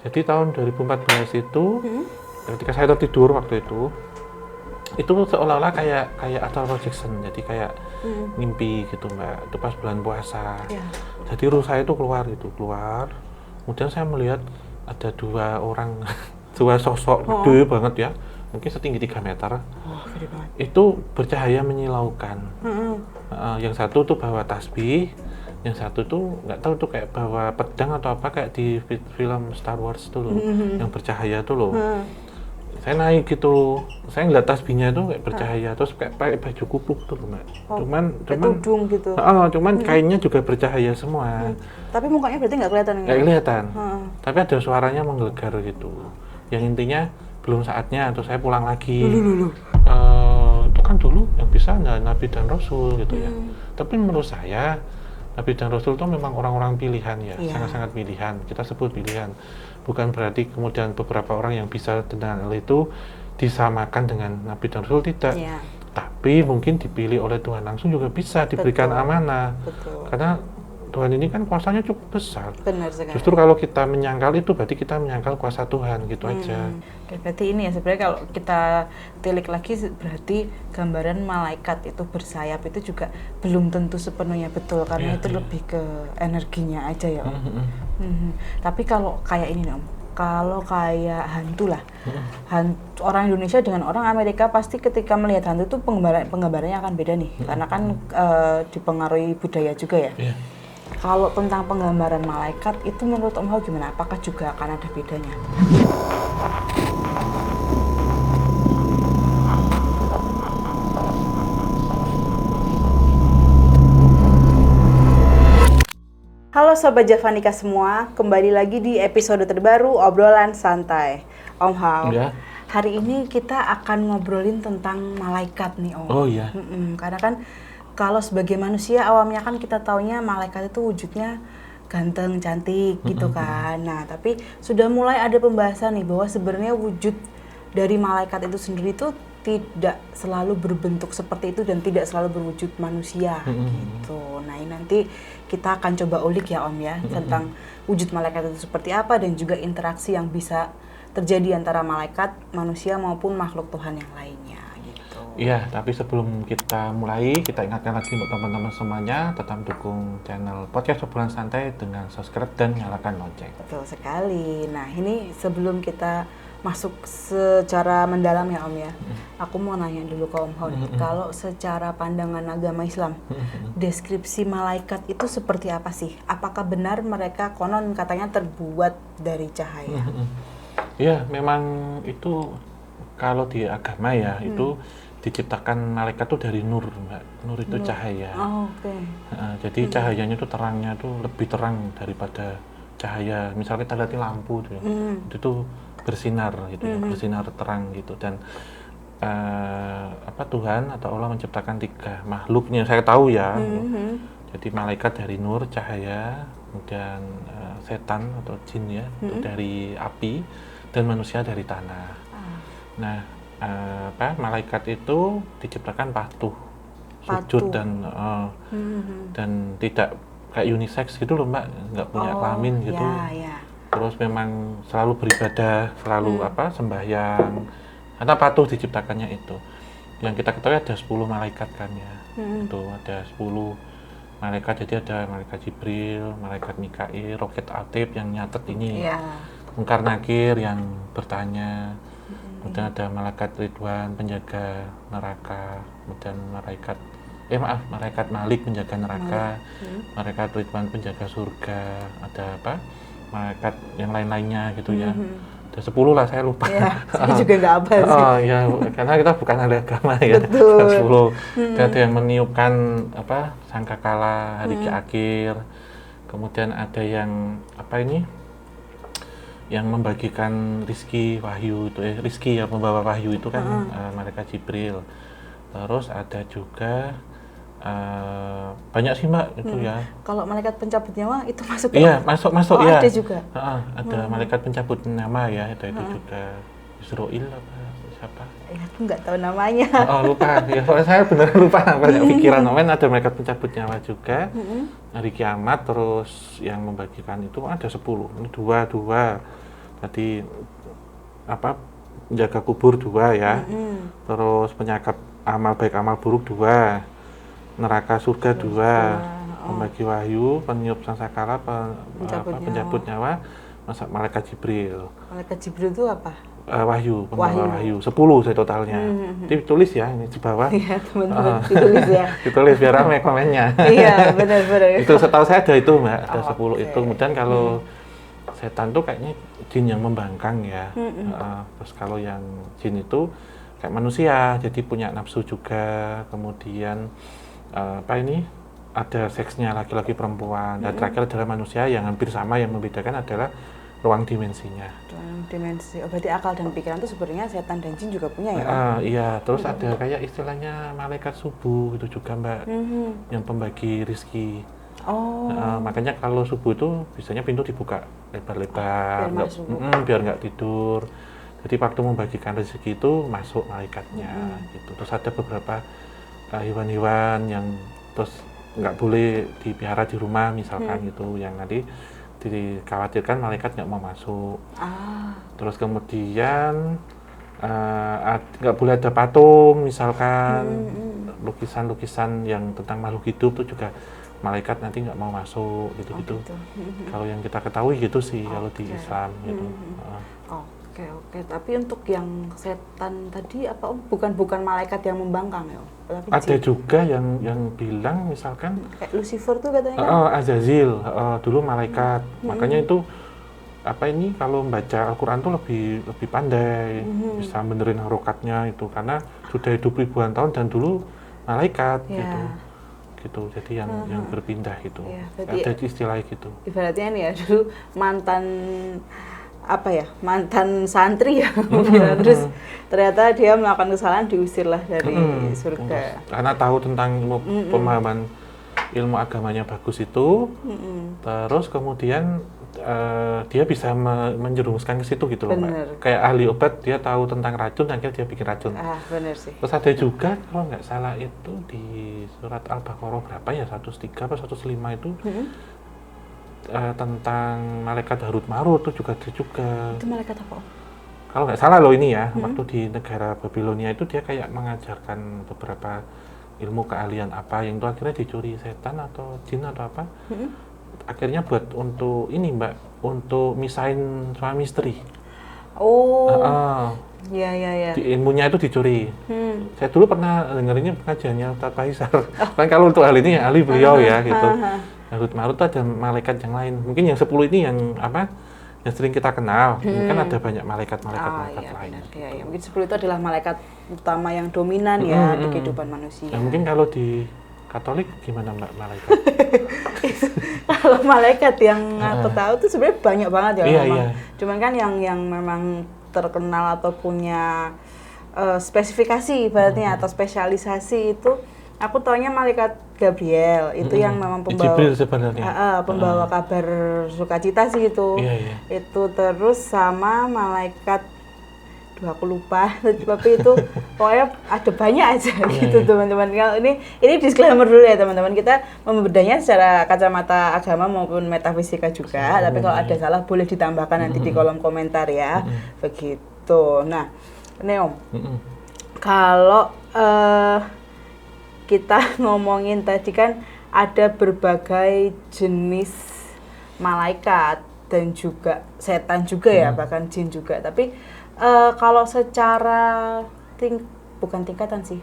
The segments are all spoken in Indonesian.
Jadi tahun 2014 itu, ketika saya tertidur waktu itu seolah-olah kayak astral projection, jadi kayak mimpi gitu Mbak. Itu pas bulan puasa. Ya. Jadi ruh saya itu keluar. Kemudian saya melihat ada dua orang, dua sosok gede banget ya, mungkin setinggi 3 meter. Oh, gede banget. Itu bercahaya menyilaukan. Yang satu tuh bawa tasbih, yang satu tuh nggak tahu tuh kayak bawa pedang atau apa, kayak di film Star Wars tuh loh, yang bercahaya tuh loh. Saya naik gitu, saya ngeliat tasbihnya itu kayak bercahaya, terus kayak pakai baju kupluk tuh Mbak. Cuman tudung gitu. cuman kainnya juga bercahaya semua. Tapi mukanya berarti nggak kelihatan Nggak kelihatan. Tapi ada suaranya menggelegar gitu. Yang intinya belum saatnya, terus saya pulang lagi. Itu kan dulu yang bisa Nabi dan Rasul gitu ya. Tapi menurut saya Nabi dan Rasul itu memang orang-orang pilihan ya, sangat-sangat pilihan. Kita sebut pilihan. Bukan berarti kemudian beberapa orang yang bisa dengan hal itu disamakan dengan Nabi dan Rasul, tidak. Tapi mungkin dipilih oleh Tuhan langsung juga bisa diberikan amanah. Karena Tuhan ini kan kuasanya cukup besar. Benar sekali. Justru kalau kita menyangkal itu berarti kita menyangkal kuasa Tuhan gitu aja. Berarti ini ya sebenarnya kalau kita tilik lagi berarti gambaran malaikat itu bersayap itu juga belum tentu sepenuhnya betul karena itu lebih ke energinya aja ya Om. Tapi kalau kayak ini nih Om, kalau kayak hantu lah, orang Indonesia dengan orang Amerika pasti ketika melihat hantu itu penggambarannya akan beda nih, karena kan dipengaruhi budaya juga ya. Kalau tentang penggambaran malaikat itu menurut Om Hao gimana? Apakah juga akan ada bedanya? Halo Sobat Javanika semua, kembali lagi di episode terbaru Obrolan Santai. Om Hao, hari ini kita akan ngobrolin tentang malaikat nih Om. Oh iya. Karena kan kalau sebagai manusia awamnya kan kita taunya malaikat itu wujudnya ganteng, cantik gitu kan. Nah, tapi sudah mulai ada pembahasan nih bahwa sebenarnya wujud dari malaikat itu sendiri itu tidak selalu berbentuk seperti itu dan tidak selalu berwujud manusia gitu. Nah, ini nanti kita akan coba ulik ya Om ya tentang wujud malaikat itu seperti apa dan juga interaksi yang bisa terjadi antara malaikat, manusia maupun makhluk Tuhan yang lainnya. Iya, tapi sebelum kita mulai, kita ingatkan lagi untuk teman-teman semuanya, tetap dukung channel Podcast Obrolan Santai dengan subscribe dan nyalakan lonceng. Betul sekali. Nah, ini sebelum kita masuk secara mendalam ya Om ya, aku mau nanya dulu ke Om Hao, kalau secara pandangan agama Islam, deskripsi malaikat itu seperti apa sih? Apakah benar mereka konon katanya terbuat dari cahaya? Iya, memang itu kalau di agama ya, itu diciptakan malaikat tuh dari nur, Mbak. Nur itu cahaya. Jadi cahayanya itu terangnya tuh lebih terang daripada cahaya. Misalnya kita lihat lampu tuh, itu tuh bersinar gitu, bersinar terang gitu. Dan Tuhan atau Allah menciptakan 3 makhluknya, saya tahu ya. Jadi malaikat dari nur, cahaya, kemudian setan atau jin ya, itu dari api, dan manusia dari tanah. Nah, malaikat itu diciptakan patuh, sujud dan tidak kayak unisex gitu loh Mbak, nggak punya kelamin gitu. Terus memang selalu beribadah, selalu sembahyang, karena patuh diciptakannya itu. Yang kita ketahui ada 10 malaikat kan ya, itu ada 10 malaikat. Jadi ada malaikat Jibril, malaikat Mikail, roket Atib yang nyatet ini, Mungkar Nakir yang bertanya. Kemudian ada malaikat Ridwan penjaga neraka, kemudian malaikat Malik penjaga neraka, malaikat Ridwan penjaga surga, ada malaikat yang lain-lainnya gitu ya. Ada 10 lah, saya lupa. Saya juga nggak apa sih. Ya, karena kita bukan ahli agama ya. Betul. 10. Dan ada yang meniupkan sangkakala hari akhir. Kemudian ada yang yang membagikan rizki wahyu itu, rizki yang membawa wahyu itu kan malaikat Jibril. Terus ada juga banyak sih Mbak itu ya. Kalau malaikat pencabut nyawa itu masuk? Iya, masuk ya. Ada juga. Ada malaikat pencabut nyawa ya, itu juga Israel siapa? Aku nggak tahu namanya. Lupa. Ya, soalnya saya benar lupa, banyak pikiran. Ada malaikat pencabut nyawa juga. Hari kiamat, terus yang membagikan itu ada 10. Ini 2. Jadi apa, menjaga kubur 2 ya, terus penyakap amal baik amal buruk 2, neraka surga 2, pembagi wahyu, peniup sangkakala, penjabut nyawa, malaikat Jibril. Malaikat Jibril itu apa? Wahyu, pembawa wahyu. 10 saya totalnya. Ditulis ya ini di bawah. Iya, teman-teman, ditulis ya. Ditulis biar ramai komennya. Iya, benar-benar. Itu setahu saya ada itu, Mbak, ada 10 itu. Kemudian kalau setan tuh kayaknya jin yang membangkang ya. Terus kalau yang jin itu kayak manusia, jadi punya nafsu juga. Kemudian ada seksnya laki-laki perempuan. Dan terakhir adalah manusia yang hampir sama, yang membedakan adalah ruang dimensinya. Ruang dimensi. Oh, berarti akal dan pikiran itu sebenarnya setan dan jin juga punya ya? Iya, terus ada kayak istilahnya malaikat subuh itu juga, Mbak, yang pembagi rizki. Makanya kalau subuh itu biasanya pintu dibuka lebar-lebar, biar nggak tidur. Jadi waktu membagikan rezeki itu masuk malaikatnya, gitu. Terus ada beberapa hewan-hewan yang terus nggak boleh dipelihara di rumah misalkan gitu, yang nanti dikhawatirkan malaikat nggak mau masuk. Terus kemudian nggak boleh ada patung misalkan, lukisan-lukisan yang tentang makhluk hidup itu juga malaikat nanti nggak mau masuk gitu-gitu. Kalau yang kita ketahui gitu sih kalau di Islam gitu. Oke. Tapi untuk yang setan tadi apa bukan malaikat yang membangkang ya? Tapi ada juga yang bilang misalkan kayak Lucifer tuh katanya kan? Azazil dulu malaikat. Makanya itu kalau membaca Al-Quran tuh lebih pandai, bisa benerin harokatnya itu karena sudah hidup ribuan tahun dan dulu malaikat gitu. Jadi yang berpindah gitu. Ada istilah gitu. Ibaratnya nih ya, dulu mantan santri ya, terus ternyata dia melakukan kesalahan, diusirlah dari surga. Karena tahu tentang pemahaman ilmu agamanya bagus itu, terus kemudian dia bisa menjerumuskan ke situ gitu loh, Mbak. Kayak ahli obat, dia tahu tentang racun, akhirnya dia bikin racun. Benar sih. Terus ada juga kalau nggak salah itu di surat Al-Baqarah berapa ya, 103 atau 105 itu, tentang malaikat Harut Marut itu juga ada juga. Itu malaikat apa? Kalau nggak salah loh ini ya, waktu di negara Babilonia itu dia kayak mengajarkan beberapa ilmu keahlian apa yang itu akhirnya dicuri setan atau jin atau apa. Akhirnya buat untuk ini, Mbak, untuk misahin suami istri. Iya. Ilmunya itu dicuri. Saya dulu pernah dengerinnya pengajiannya Ustaz Faisal. Kan kalau untuk hal ini ahli beliau ya gitu. Harut Marut ada malaikat yang lain. Mungkin yang 10 ini yang sering kita kenal. Mungkin ada banyak malaikat lain. Iya. Mungkin 10 itu adalah malaikat utama yang dominan ya di kehidupan manusia. Mungkin kalau di Katolik gimana, Mbak, malaikat? Kalau malaikat yang aku tahu tuh sebenarnya banyak banget ya. Iya. Cuman kan yang memang terkenal atau punya spesifikasi ibaratnya atau spesialisasi itu aku taunya malaikat Gabriel itu yang memang pembawa kabar sukacita sih itu. Iya. Itu terus sama malaikat aku lupa tapi itu pokoknya ada banyak aja gitu teman-teman. Kalau ini disclaimer dulu ya teman-teman, kita membedanya secara kacamata agama maupun metafisika juga, tapi kalau ada salah boleh ditambahkan nanti di kolom komentar ya. Begitu. Nah ini Om, kalau kita ngomongin tadi kan ada berbagai jenis malaikat dan juga setan juga ya, bahkan jin juga, tapi kalau secara bukan tingkatan sih,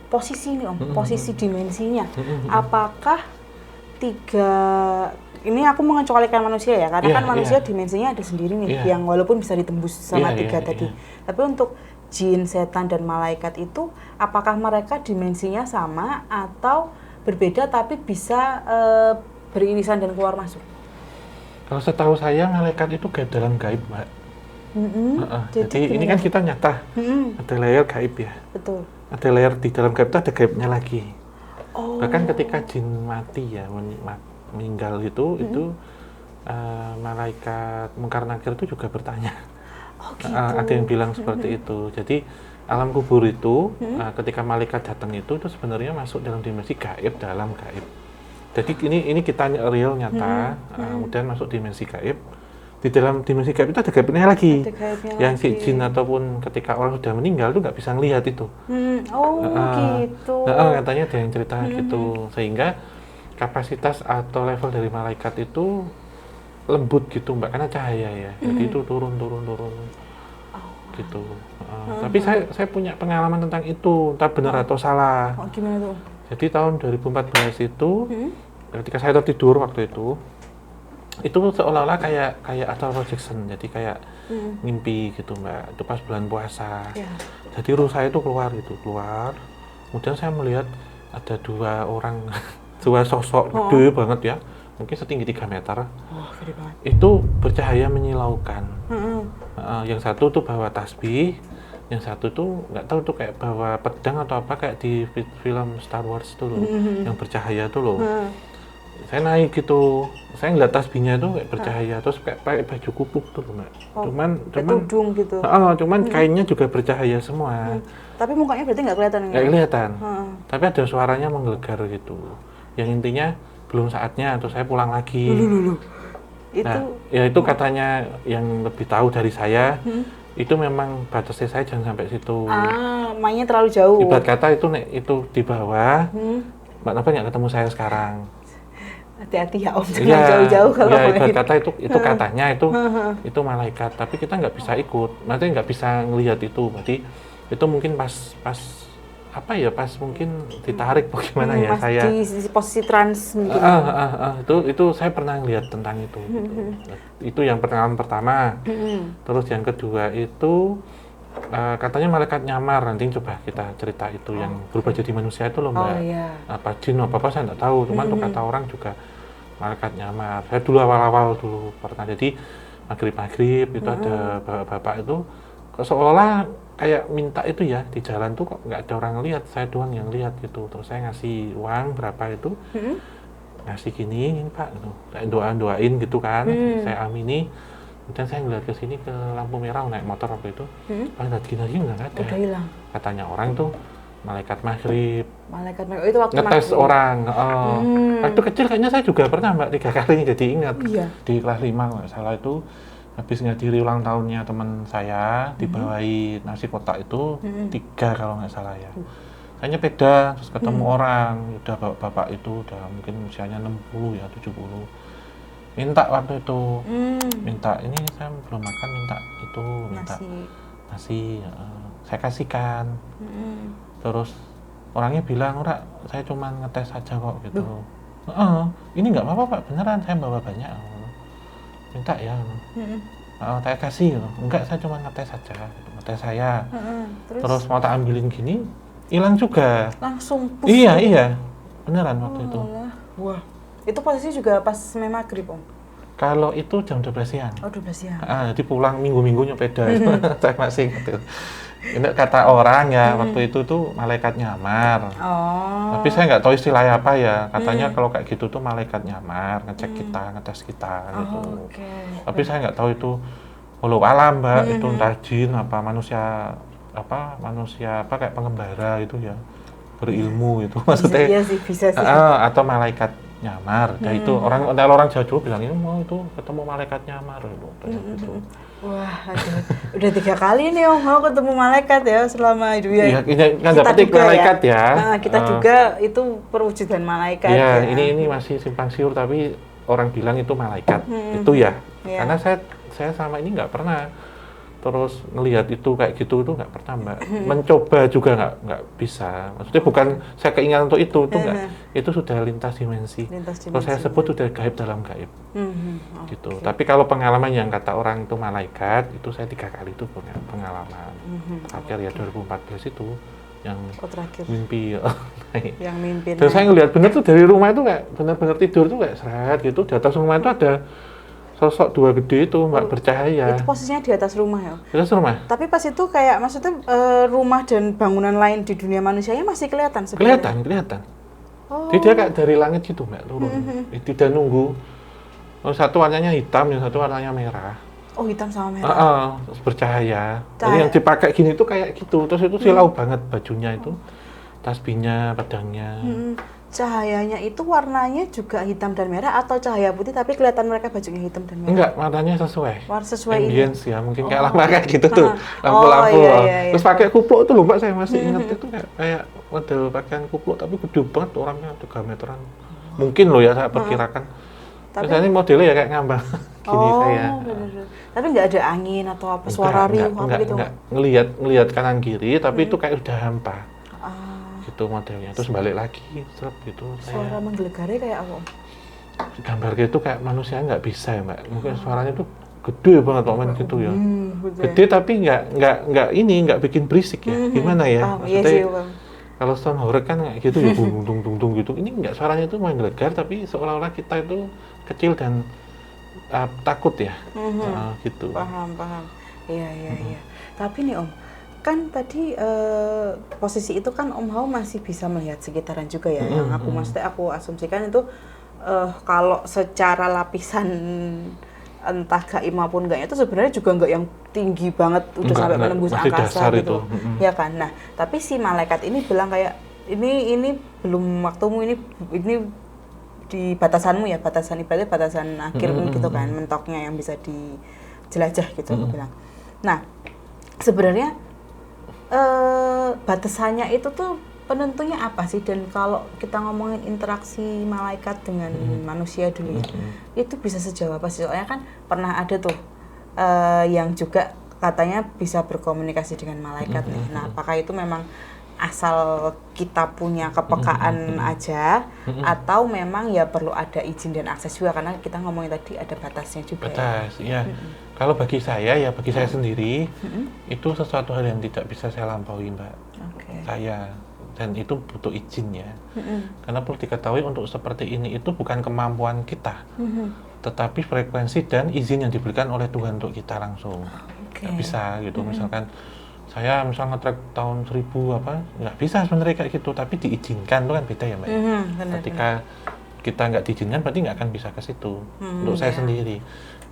posisi nih Om, posisi dimensinya, apakah ini aku mengecualikan manusia ya, karena kan manusia dimensinya ada sendiri nih, yang walaupun bisa ditembus sama 3 tadi. Tapi untuk jin, setan, dan malaikat itu, apakah mereka dimensinya sama atau berbeda tapi bisa beririsan dan keluar masuk? Kalau setahu saya malaikat itu dalam gaib, Mbak. Jadi ini kan kita nyata, ada layer gaib ya. Betul. Ada layer di dalam gaib itu ada gaibnya lagi. Bahkan ketika jin mati ya, meninggal itu malaikat Mungkar Nakir itu juga bertanya. Gitu. Ada yang bilang seperti itu. Jadi alam kubur itu ketika malaikat datang itu sebenarnya masuk dalam dimensi gaib, dalam gaib. Jadi ini kita real nyata, kemudian masuk dimensi gaib. di dalam dimensi gaib itu ada gaibnya lagi. Ada gaibnya Yang si lagi. jin ataupun ketika orang sudah meninggal tuh nggak bisa ngelihat itu. Gitu. Katanya ada yang cerita gitu, sehingga kapasitas atau level dari malaikat itu lembut gitu Mbak, karena cahaya ya. Jadi itu turun gitu. Tapi saya punya pengalaman tentang itu, entah benar atau salah. Gimana tuh? Jadi tahun 2014 itu ketika saya tertidur waktu itu seolah-olah kayak astral projection, jadi kayak mimpi gitu Mbak. Itu pas bulan puasa. Jadi ruh saya itu keluar. Kemudian saya melihat ada dua orang, dua sosok gede banget ya, mungkin setinggi 3 meter. Gede banget. Itu bercahaya menyilaukan. Yang satu tuh bawa tasbih, yang satu tuh nggak tahu tuh kayak bawa pedang atau apa, kayak di film Star Wars tuh loh, yang bercahaya tuh loh. Saya naik gitu, saya ngeliat tasbihnya tuh kayak bercahaya, terus kayak pakai baju kupuk tuh loh Mbak. Cuman tudung gitu. Cuman kainnya juga bercahaya semua. Tapi mukanya berarti nggak kelihatan? Nggak kelihatan. Tapi ada suaranya menggelegar gitu. Yang intinya belum saatnya, terus saya pulang lagi. Nah, itu katanya yang lebih tahu dari saya, itu memang batasnya saya jangan sampai situ. Mainnya terlalu jauh. Ibarat kata itu di bawah, Mbak Nova nggak ketemu saya sekarang. Hati-hati ya Om, jangan jauh-jauh kalau main. Ibarat kata itu katanya itu malaikat, tapi kita nggak bisa ikut, maksudnya nggak bisa ngelihat itu. Berarti itu mungkin pas mungkin ditarik bagaimana ya saya di posisi trans mungkin. Itu saya pernah lihat tentang itu. Itu yang pengalaman pertama. Terus yang kedua itu katanya malaikat nyamar, nanti coba kita cerita itu yang berubah jadi manusia itu loh Mbak. Apa jin apa saya nggak tahu, cuman tuh kata orang juga malaikat nyamar. Saya dulu awal-awal pernah, jadi maghrib itu ada bapak itu seolah kayak minta itu ya, di jalan tuh kok nggak ada orang lihat, saya doang yang lihat gitu. Terus saya ngasih uang berapa itu, ngasih gini Pak, gitu. Saya doain gitu kan, saya amini. Kemudian saya ngeliat ke sini ke lampu merah naik motor waktu itu, pas lagi nggak ada. Udah hilang. Katanya orang tuh malaikat maghrib. Malaikat maghrib itu waktu ngetes maghrib. Orang. Waktu kecil kayaknya saya juga pernah Mbak 3 kali, jadi ingat. Di kelas 5 nggak salah itu, habis ngadiri ulang tahunnya teman saya, dibawain nasi kotak itu 3 kalau nggak salah ya. Saya nyepeda, terus ketemu orang, udah bapak itu udah mungkin usianya 60 ya 70. Minta waktu itu, minta ini saya belum makan, minta itu, minta nasi, saya kasihkan. Terus orangnya bilang, "Ora, saya cuma ngetes aja kok," gitu. Ini nggak apa-apa Pak, beneran saya bawa banyak. Minta ya, saya kasih, enggak saya cuma ngetes aja, ngetes saya. Terus mau tak ambilin gini, hilang juga. Langsung push. Iya, beneran waktu itu. Wah. Itu posisi juga pas maghrib Om? Kalau itu jam 12 siang. 12 siang. Jadi pulang minggu-minggu nyepeda. Saya masih ingat. Ini kata orang ya, waktu itu tuh malaikat nyamar. Tapi saya nggak tahu istilahnya apa ya. Katanya kalau kayak gitu tuh malaikat nyamar, ngecek kita, ngetes kita gitu. Tapi saya nggak tahu itu walau alam Mbak, itu entah jin apa manusia kayak pengembara itu ya, berilmu itu maksudnya. Iya sih, bisa sih. Atau malaikat nyamar. Itu orang Jawa dulu bilang ini mau itu ketemu malaikat nyamar gitu. Wah, udah 3 kali nih Om mau ketemu malaikat ya selama hidup ya. Iya, kan dapat malaikat ya. Kita juga itu perwujudan malaikat. Iya, ini masih simpang siur tapi orang bilang itu malaikat. Itu ya. Karena saya sama ini nggak pernah terus ngelihat itu kayak gitu, itu nggak pernah Mbak. Mencoba juga nggak bisa. Maksudnya bukan saya keinginan untuk itu nggak. Itu sudah lintas dimensi. Kalau saya sebut sudah gaib dalam gaib. Gitu. Tapi kalau pengalaman yang kata orang itu malaikat, itu saya 3 kali itu punya pengalaman. Akhir ya 2014 itu yang terakhir. Mimpi. Yang mimpi. Dan saya ngelihat bener tuh dari rumah itu kayak benar-benar tidur tuh kayak seret gitu. Di atas rumah itu ada sosok 2 gede itu Mbak, bercahaya. Itu posisinya di atas rumah ya? Di atas rumah. Tapi pas itu kayak maksudnya rumah dan bangunan lain di dunia manusianya masih kelihatan sebenarnya? Kelihatan. Jadi dia kayak dari langit gitu Mbak, turun. Tidak nunggu. Satu warnanya hitam, yang satu warnanya merah. Hitam sama merah. Bercahaya. Jadi yang dipakai gini tuh kayak gitu. Terus itu silau banget bajunya itu. Tasbihnya, pedangnya. cahayanya itu warnanya juga hitam dan merah atau cahaya putih tapi kelihatan mereka bajunya hitam dan merah? Enggak, warnanya sesuai. Sesuai ambience ya, mungkin kayak lama kayak gitu tuh, lampu-lampu. Iya. Terus pakai kupluk tuh loh Mbak, saya masih ingat itu kayak model pakaian kupluk tapi gede banget orangnya 3 meteran. Mungkin loh ya saya perkirakan. Tapi ini modelnya ya kayak ngambang gini saya. Bener. Tapi nggak ada angin atau apa suara riuh apa gitu? Enggak. Ngelihat kanan kiri tapi itu kayak udah hampa. Gitu modelnya, terus balik lagi serap gitu. Suara menggelegarnya kayak apa? Gambar gitu kayak manusia nggak bisa ya Mbak, mungkin suaranya tuh gede banget momen gitu ya. Gede tapi nggak bikin berisik ya, gimana ya? Maksudnya kalau sound horror kan kayak gitu ya, dung gitu. Ini nggak, suaranya itu menggelegar tapi seolah-olah kita itu kecil dan takut ya, gitu. Paham. Iya. Tapi nih Om, kan tadi posisi itu kan Om Hao masih bisa melihat sekitaran juga ya. Yang aku asumsikan itu kalau secara lapisan entah gaib maupun enggaknya itu sebenarnya juga enggak yang tinggi banget udah sampai menembus angkasa gitu. Ya kan. Nah, tapi si malaikat ini bilang kayak ini belum waktumu, ini di batasanmu ya, batasan ibadah, batasan akhirmu gitu kan, mentoknya yang bisa dijelajah gitu aku bilang. Nah, sebenarnya batasannya itu tuh penentunya apa sih? Dan kalau kita ngomongin interaksi malaikat dengan manusia dulu ya, itu bisa sejauh apa sih? Soalnya kan pernah ada tuh yang juga katanya bisa berkomunikasi dengan malaikat nih. Nah, apakah itu memang asal kita punya kepekaan aja atau memang ya perlu ada izin dan akses juga, karena kita ngomongin tadi ada batasnya juga. Batas, ya. Kalau bagi saya sendiri itu sesuatu hal yang tidak bisa saya lampaui Mbak. Saya, dan itu butuh izin ya. Karena perlu diketahui untuk seperti ini itu bukan kemampuan kita, tetapi frekuensi dan izin yang diberikan oleh Tuhan untuk kita langsung. Nggak bisa gitu, misalkan saya misal nge-track tahun 1000 nggak bisa sebenarnya kayak gitu, tapi diizinkan itu kan beda ya Mbak. Ketika kita nggak diizinkan berarti nggak akan bisa ke situ. Untuk saya sendiri.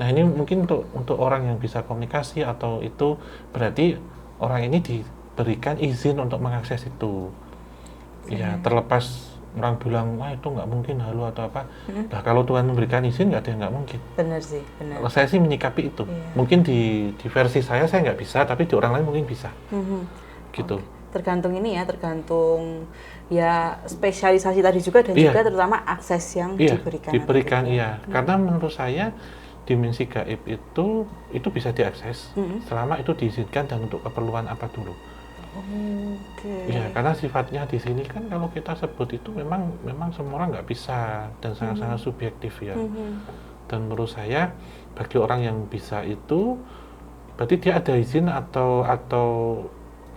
Nah ini mungkin untuk orang yang bisa komunikasi atau itu berarti orang ini diberikan izin untuk mengakses itu. Ya terlepas orang bilang wah itu nggak mungkin halu atau apa. Nah kalau Tuhan memberikan izin nggak ada yang nggak mungkin. Benar sih, benar. Kalau saya sih menyikapi itu. Mungkin di versi saya nggak bisa, tapi di orang lain mungkin bisa. Gitu. Tergantung ini ya, tergantung ya spesialisasi tadi juga dan juga terutama akses yang diberikan. Iya. Karena menurut saya dimensi gaib itu bisa diakses selama itu diizinkan dan untuk keperluan apa dulu. Ya, karena sifatnya di sini kan kalau kita sebut itu memang semua orang nggak bisa dan sangat-sangat subjektif ya. Dan menurut saya bagi orang yang bisa itu berarti dia ada izin atau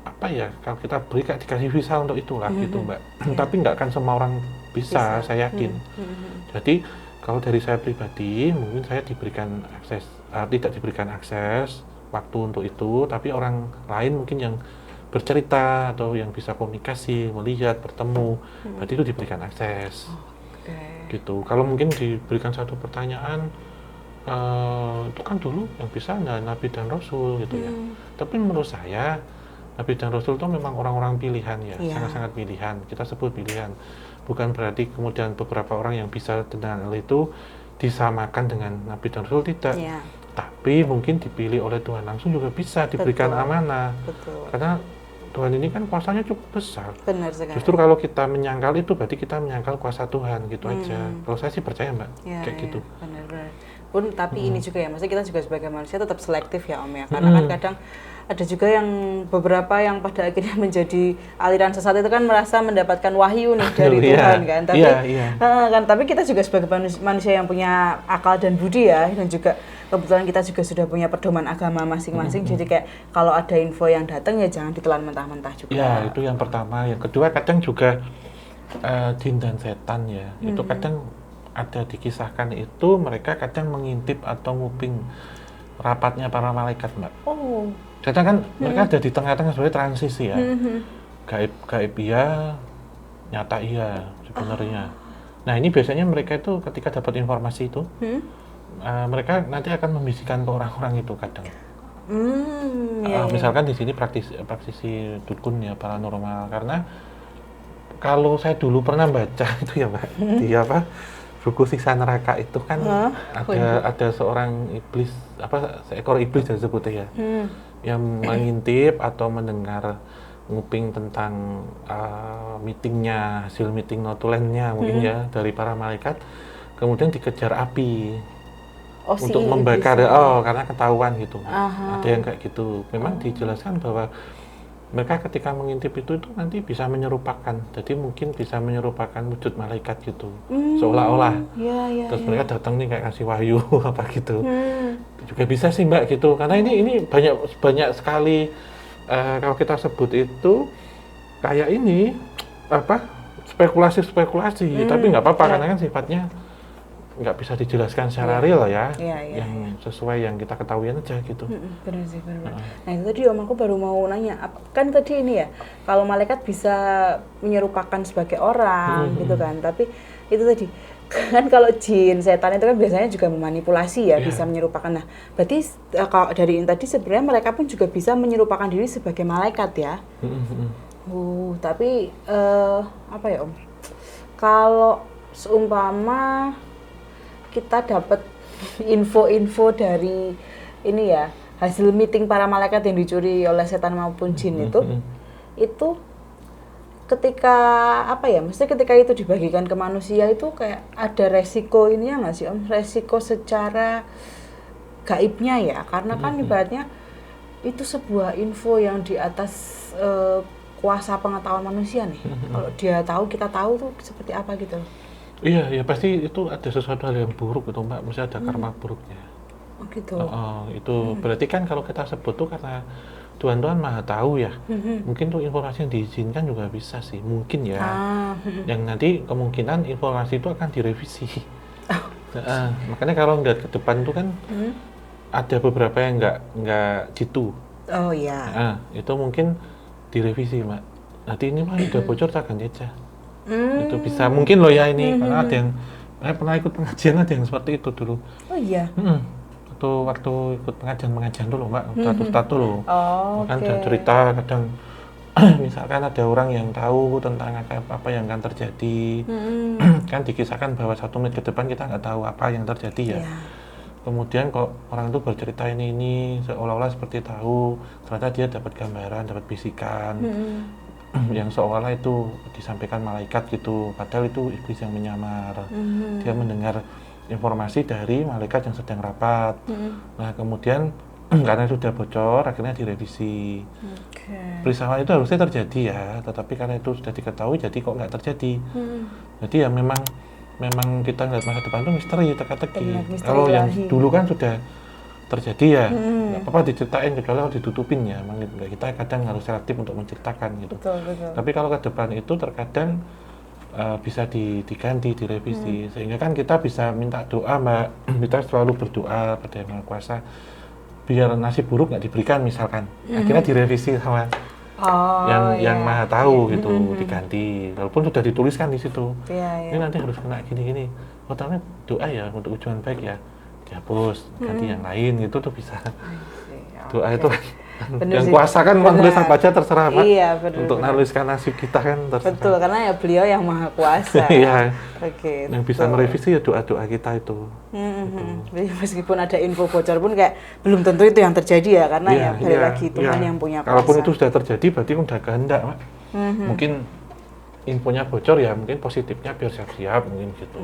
apa ya, kalau kita dikasih visa untuk itulah gitu Mbak. Tapi nggak akan semua orang bisa. Saya yakin. Jadi kalau dari saya pribadi mungkin saya diberikan akses, tidak diberikan akses waktu untuk itu, tapi orang lain mungkin yang bercerita atau yang bisa komunikasi, melihat, bertemu, berarti itu diberikan akses. Gitu. Kalau mungkin diberikan satu pertanyaan, itu kan dulu yang bisa Nabi dan Rasul gitu ya. Tapi menurut saya Nabi dan Rasul itu memang orang-orang pilihan ya, sangat-sangat pilihan. Kita sebut pilihan. Bukan berarti kemudian beberapa orang yang bisa dengan hal itu disamakan dengan Nabi dan Rasul, tidak. Tapi mungkin dipilih oleh Tuhan langsung juga bisa diberikan amanah. Karena Tuhan ini kan kuasanya cukup besar. Benar sekali. Justru kalau kita menyangkal itu berarti kita menyangkal kuasa Tuhan gitu aja. Kalau saya sih percaya Mbak, kayak gitu. Benar-benar. Pun tapi ini juga ya, maksudnya kita juga sebagai manusia tetap selektif ya Om ya. Karena kan kadang ada juga yang beberapa yang pada akhirnya menjadi aliran sesat itu kan merasa mendapatkan wahyu nih dari Tuhan kan. Tapi tapi kita juga sebagai manusia yang punya akal dan budi ya, dan juga kebetulan kita juga sudah punya pedoman agama masing-masing. Jadi kayak kalau ada info yang datang ya jangan ditelan mentah-mentah juga. Ya, itu yang pertama. Yang kedua kadang juga jin dan setan ya. Itu kadang ada dikisahkan itu mereka kadang mengintip atau nguping rapatnya para malaikat Mbak. Kadang kan mereka ada di tengah-tengah sebenarnya transisi ya. Gaib iya, nyata iya sebenarnya. Nah ini biasanya mereka itu ketika dapat informasi itu, mereka nanti akan membisikkan ke orang-orang itu kadang. Misalkan di sini praktisi dukun ya, paranormal, karena Kalau saya dulu pernah baca itu ya Mbak, di apa buku Siksa Neraka itu kan ada seorang iblis, seekor iblis disebutnya ya, yang mengintip atau mendengar nguping tentang meetingnya, hasil meeting notulennya mungkin ya dari para malaikat, kemudian dikejar api untuk membakar, karena ketahuan gitu. Ada yang kayak gitu. Memang dijelaskan bahwa mereka ketika mengintip itu nanti bisa menyerupakan, jadi mungkin bisa menyerupakan wujud malaikat gitu, seolah-olah. Terus mereka datang nih kayak kasih wahyu apa gitu. Juga bisa sih Mbak gitu, karena ini banyak sekali kalau kita sebut itu kayak ini spekulasi, tapi nggak apa-apa karena kan sifatnya nggak bisa dijelaskan secara real ya, yang sesuai yang kita ketahui aja gitu. Benar sih, benar. Nah itu tadi Om, aku baru mau nanya, kan tadi ini ya, kalau malaikat bisa menyerupakan sebagai orang gitu kan, tapi itu tadi kan kalau jin, setan itu kan biasanya juga memanipulasi ya, bisa menyerupakan. Nah berarti kalau dari ini tadi sebenarnya mereka pun juga bisa menyerupakan diri sebagai malaikat ya. Tapi apa ya Om, kalau seumpama kita dapat info-info dari ini ya, hasil meeting para malaikat yang dicuri oleh setan maupun jin itu ketika ketika itu dibagikan ke manusia itu kayak ada resiko ini ya nggak sih Om, resiko secara gaibnya ya, karena kan ibaratnya itu sebuah info yang di atas kuasa pengetahuan manusia nih. Kalau dia tahu, kita tahu tuh seperti apa gitu. Iya, ya pasti itu ada sesuatu hal yang buruk itu Mbak, mesti ada karma buruknya. Oh gitu. Itu berarti kan kalau kita sebut tuh karena Tuhan Maha Tahu ya, mungkin tuh informasi yang diizinkan juga bisa sih, mungkin ya. Yang nanti kemungkinan informasi itu akan direvisi. Makanya kalau ngeliat ke depan tuh kan ada beberapa yang nggak jitu. Oh iya. Itu mungkin direvisi Mbak. Nanti ini mah udah bocor, tak ganti aja. Itu bisa mungkin loh ya ini, karena ada yang saya pernah ikut pengajian, ada yang seperti itu dulu. Oh iya. Waktu ikut pengajian dulu Mbak, status loh. Kan ada cerita kadang misalkan ada orang yang tahu tentang apa yang akan terjadi, kan dikisahkan bahwa 1 menit ke depan kita nggak tahu apa yang terjadi ya. Kemudian kok orang itu bercerita ini seolah-olah seperti tahu, ternyata dia dapat gambaran, dapat bisikan. Yang seolah itu disampaikan malaikat gitu, padahal itu iblis yang menyamar. Dia mendengar informasi dari malaikat yang sedang rapat. Nah kemudian karena sudah bocor, akhirnya direvisi. Peristiwa itu harusnya terjadi ya, tetapi karena itu sudah diketahui, jadi kok nggak terjadi. Jadi ya memang kita ngeliat masa depan itu misteri, teka-teki. Kalau yang dulu kan sudah terjadi ya, nggak apa-apa diceritain, kecuali kalau ditutupin ya. Memang kita kadang harus selektif untuk menceritakan gitu. Betul. Tapi kalau ke depan itu terkadang bisa diganti, direvisi, sehingga kan kita bisa minta doa Mbak, kita selalu berdoa pada Yang Maha Kuasa biar nasib buruk nggak diberikan misalkan, akhirnya direvisi sama yang Maha Tahu gitu, diganti, walaupun sudah dituliskan di situ. Ini nanti harus kena gini-gini. Ternyata doa ya untuk tujuan baik ya, dihapus, ganti yang lain gitu tuh bisa. Doa itu yang kuasa kan mau nulis apa aja terserah Pak. Iya, untuk menuliskan nasib kita kan terserah. Betul, karena ya beliau yang Maha Kuasa. Iya. Yang bisa merevisi ya doa-doa kita itu. Meskipun ada info bocor pun kayak belum tentu itu yang terjadi ya, karena ya balik lagi Tuhan yang punya kuasa. Kalaupun itu sudah terjadi berarti udah kehendak Pak. Mungkin infonya bocor ya, mungkin positifnya biar siap-siap mungkin gitu.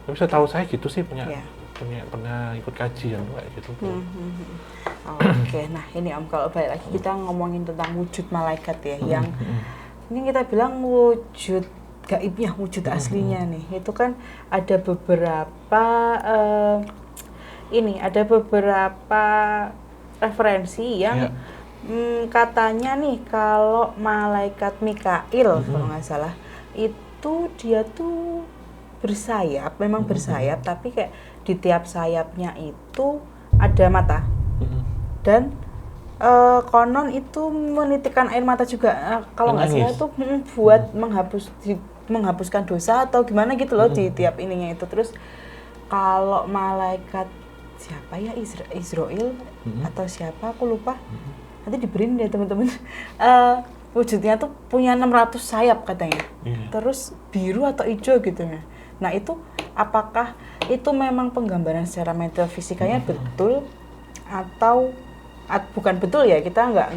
Tapi setahu saya gitu sih pernah ikut kajian kayak gitu. Oke, nah ini Om, kalau balik lagi kita ngomongin tentang wujud malaikat ya, yang ini kita bilang wujud gaibnya, wujud aslinya nih, itu kan ada beberapa referensi yang katanya nih kalau malaikat Mikail kalau nggak salah itu dia tuh bersayap, memang bersayap, tapi kayak di tiap sayapnya itu ada mata. Dan konon itu menitikkan air mata juga, kalau nggak salah itu buat menghapuskan dosa atau gimana gitu loh di tiap ininya itu. Terus kalau malaikat siapa ya, Israel atau siapa aku lupa, nanti diberi ya teman-teman. wujudnya tuh punya 600 sayap katanya. Iya. Terus biru atau hijau gitu ya. Nah itu apakah itu memang penggambaran secara metafisikanya betul atau bukan betul ya, kita nggak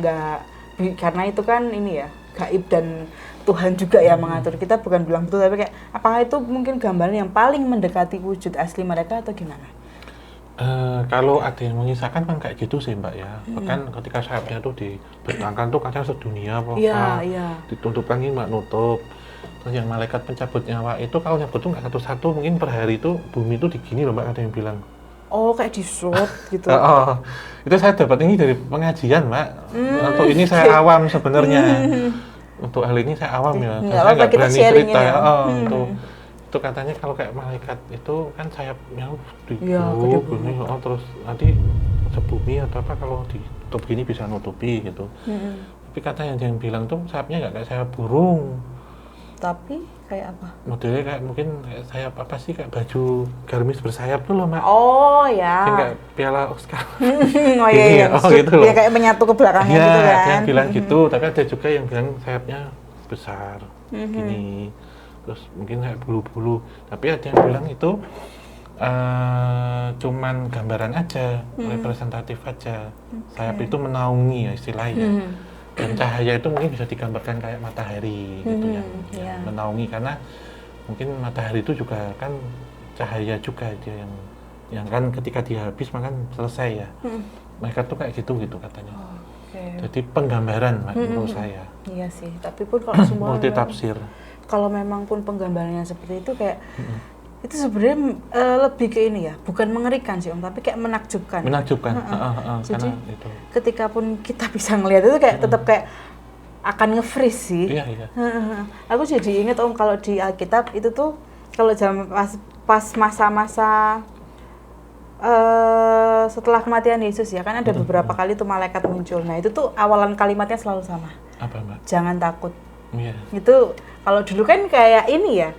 karena itu kan ini ya gaib dan Tuhan juga ya mengatur, kita bukan bilang betul, tapi kayak apakah itu mungkin gambaran yang paling mendekati wujud asli mereka atau gimana? Kalau ada yang menyisakan kan kayak gitu sih Mbak ya. Bahkan ketika sayapnya tuh dibentangkan tuh kadang sedunia ditutupkan ini Mbak, nutup. Terus yang malaikat pencabut nyawa itu kalau nyabut tuh nggak satu-satu, mungkin per hari itu bumi itu digini loh Mbak, ada yang bilang. Oh, kayak di shoot gitu. Itu saya dapat ini dari pengajian Mbak. Untuk ini saya awam sebenarnya. Untuk hal ini saya awam ya. Saya nggak berani cerita ya. Itu katanya kalau kayak malaikat itu kan sayapnya gini, terus nanti sebumi atau apa kalau ditutup gini bisa nutupi gitu. Tapi katanya yang bilang tuh sayapnya nggak kayak sayap burung. Tapi kayak apa? Modelnya kayak mungkin kayak sayap apa sih, kayak baju gamis bersayap tuh loh Mbak. Oh ya. Kayak piala Oscar. Oh iya. Gitu loh. Ya kayak menyatu ke belakangnya gitu kan. Ada yang bilang gitu, tapi ada juga yang bilang sayapnya besar gini. Terus mungkin kayak bulu-bulu. Tapi ada yang bilang itu cuman gambaran aja, representatif aja. Sayap itu menaungi ya istilahnya. Dan cahaya itu mungkin bisa digambarkan kayak matahari gitu ya, menaungi, karena mungkin matahari itu juga kan cahaya juga dia yang kan ketika dia habis makan selesai ya. Mereka tuh kayak gitu katanya. Jadi penggambaran menurut saya. Iya sih, tapi pun kalau semua multi tafsir. Kalau memang pun penggambarannya seperti itu kayak itu sebenarnya lebih ke ini ya, bukan mengerikan sih Om, tapi kayak menakjubkan. Jadi itu, ketika pun kita bisa ngelihat itu kayak tetap kayak akan nge-freeze sih. Iya. Aku jadi inget Om, kalau di Alkitab itu tuh kalau pas masa-masa setelah kematian Yesus ya, kan ada beberapa kali tuh malaikat muncul. Nah itu tuh awalan kalimatnya selalu sama. Apa Mbak? Jangan takut. Iya. Itu kalau dulu kan kayak ini ya,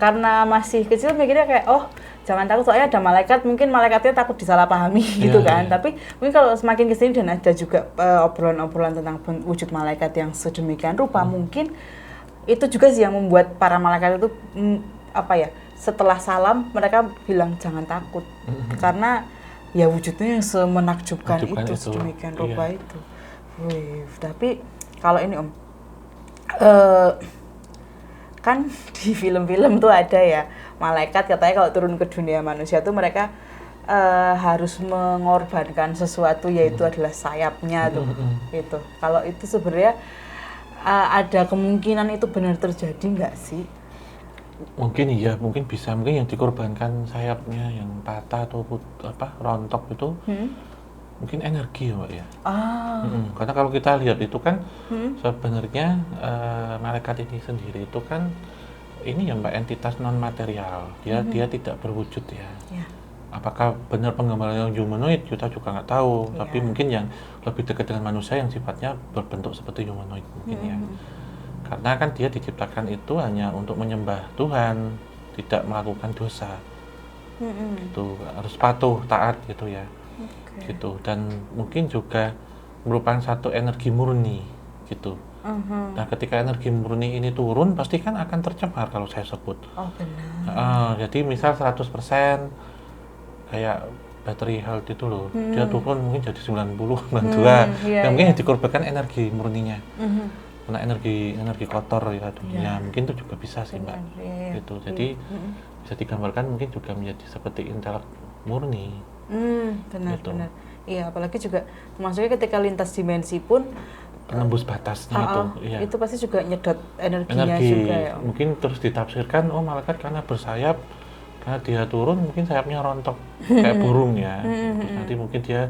karena masih kecil mikirnya kayak jangan takut soalnya ada malaikat, mungkin malaikatnya takut disalahpahami gitu kan. Tapi mungkin kalau semakin kesini dan ada juga obrolan-obrolan tentang wujud malaikat yang sedemikian rupa, mungkin itu juga sih yang membuat para malaikat itu setelah salam mereka bilang jangan takut, karena ya wujudnya yang semenakjubkan itu sedemikian rupa itu. Wih, tapi kalau ini Om, kan di film-film tuh ada ya malaikat katanya kalau turun ke dunia manusia tuh mereka harus mengorbankan sesuatu, yaitu adalah sayapnya tuh. Gitu. Kalau itu sebenarnya ada kemungkinan itu benar terjadi nggak sih? Mungkin iya, mungkin bisa, mungkin yang dikorbankan sayapnya yang patah atau rontok itu mungkin energi ya Mbak ya. Karena kalau kita lihat itu kan sebenarnya malaikat ini sendiri itu kan ini ya Mbak, entitas non material, dia tidak berwujud ya. Apakah benar penggambaran yang humanoid kita juga nggak tahu, tapi mungkin yang lebih dekat dengan manusia yang sifatnya berbentuk seperti humanoid mungkin ya. Karena kan dia diciptakan itu hanya untuk menyembah Tuhan, tidak melakukan dosa. Itu harus patuh, taat gitu ya. Gitu, dan mungkin juga merupakan satu energi murni gitu. Nah ketika energi murni ini turun pasti kan akan tercemar kalau saya sebut. Benar. Jadi misal 100% kayak battery health itu loh, dia turun mungkin jadi 92, mungkin yang dikorbankan energi murninya. Karena energi kotor ya dunia, mungkin itu juga bisa sih Mbak. Gitu. Jadi bisa digambarkan mungkin juga menjadi seperti intelek murni. Benar. Gitu. Iya, apalagi juga maksudnya ketika lintas dimensi pun penembus batasnya itu pasti juga nyedot energinya juga ya. Mungkin terus ditafsirkan malaikat karena bersayap, karena dia turun mungkin sayapnya rontok kayak burung ya. Terus nanti mungkin dia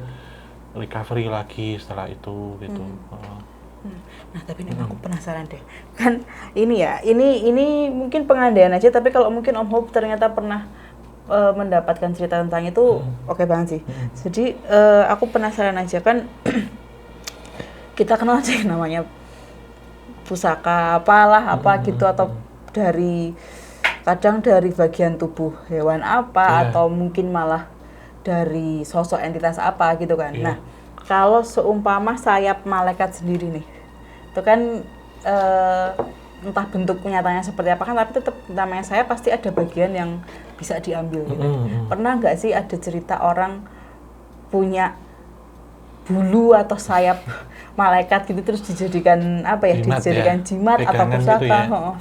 recovery lagi setelah itu gitu. Nah tapi ini aku penasaran deh, kan ini mungkin pengandaian aja, tapi kalau mungkin Om Hope ternyata pernah mendapatkan cerita tentang itu, oke banget sih. Jadi aku penasaran aja, kan kita kenal aja namanya pusaka gitu, atau kadang dari bagian tubuh hewan atau mungkin malah dari sosok entitas apa gitu kan. Nah kalau seumpama sayap malaikat sendiri nih Itu kan entah bentuk nyatanya seperti apa kan, tapi tetap namanya saya pasti ada bagian yang bisa diambil gitu. Pernah nggak sih ada cerita orang punya bulu atau sayap malaikat gitu terus dijadikan apa ya, Jimat dijadikan ya, jimat atau pegangan pusaka? gitu ya.